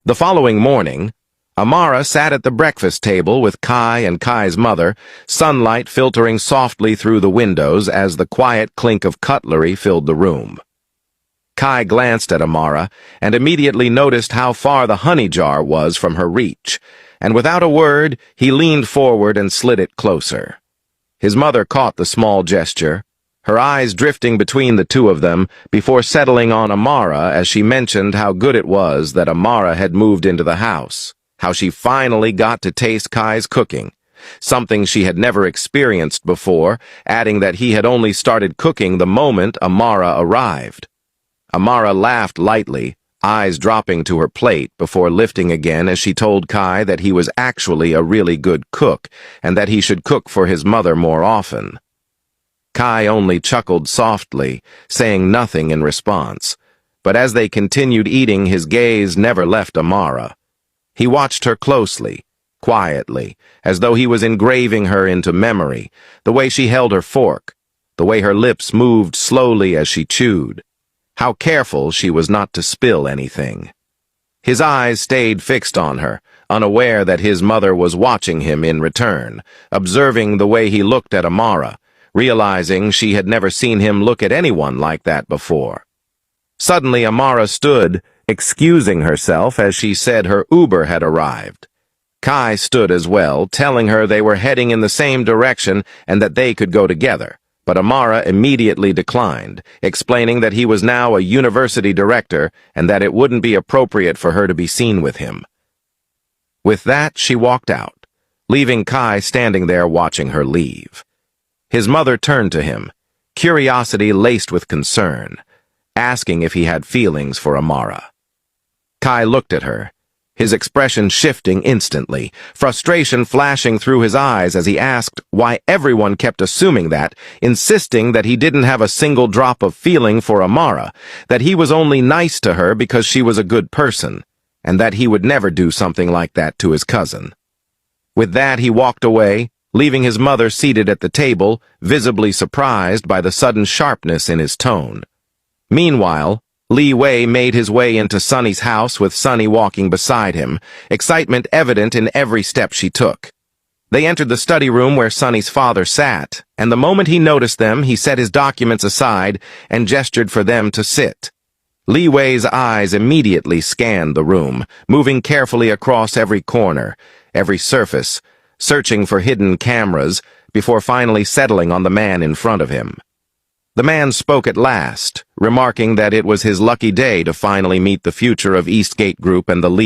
The following morning, Amara sat at the breakfast table with Kai and Kai's mother, sunlight filtering softly through the windows as the quiet clink of cutlery filled the room. Kai glanced at Amara and immediately noticed how far the honey jar was from her reach, and without a word, he leaned forward and slid it closer. His mother caught the small gesture, her eyes drifting between the two of them before settling on Amara as she mentioned how good it was that Amara had moved into the house, how she finally got to taste Kai's cooking, something she had never experienced before, adding that he had only started cooking the moment Amara arrived. Amara laughed lightly, eyes dropping to her plate before lifting again as she told Kai that he was actually a really good cook and that he should cook for his mother more often. Kai only chuckled softly, saying nothing in response, but as they continued eating, his gaze never left Amara. He watched her closely, quietly, as though he was engraving her into memory, the way she held her fork, the way her lips moved slowly as she chewed, how careful she was not to spill anything. His eyes stayed fixed on her, unaware that his mother was watching him in return, observing the way he looked at Amara, realizing she had never seen him look at anyone like that before. Suddenly, Amara stood, excusing herself as she said her Uber had arrived. Kai stood as well, telling her they were heading in the same direction and that they could go together, but Amara immediately declined, explaining that he was now a university director and that it wouldn't be appropriate for her to be seen with him. With that, she walked out, leaving Kai standing there watching her leave. His mother turned to him, curiosity laced with concern, asking if he had feelings for Amara. Kai looked at her, his expression shifting instantly, frustration flashing through his eyes as he asked why everyone kept assuming that, insisting that he didn't have a single drop of feeling for Amara, that he was only nice to her because she was a good person, and that he would never do something like that to his cousin. With that, he walked away, leaving his mother seated at the table, visibly surprised by the sudden sharpness in his tone. Meanwhile, Liwei made his way into Sunny's house with Sunny walking beside him, excitement evident in every step she took. They entered the study room where Sunny's father sat, and the moment he noticed them, he set his documents aside and gestured for them to sit. Liwei's eyes immediately scanned the room, moving carefully across every corner, every surface, searching for hidden cameras before finally settling on the man in front of him. The man spoke at last, remarking that it was his lucky day to finally meet the future of Eastgate Group and the lead.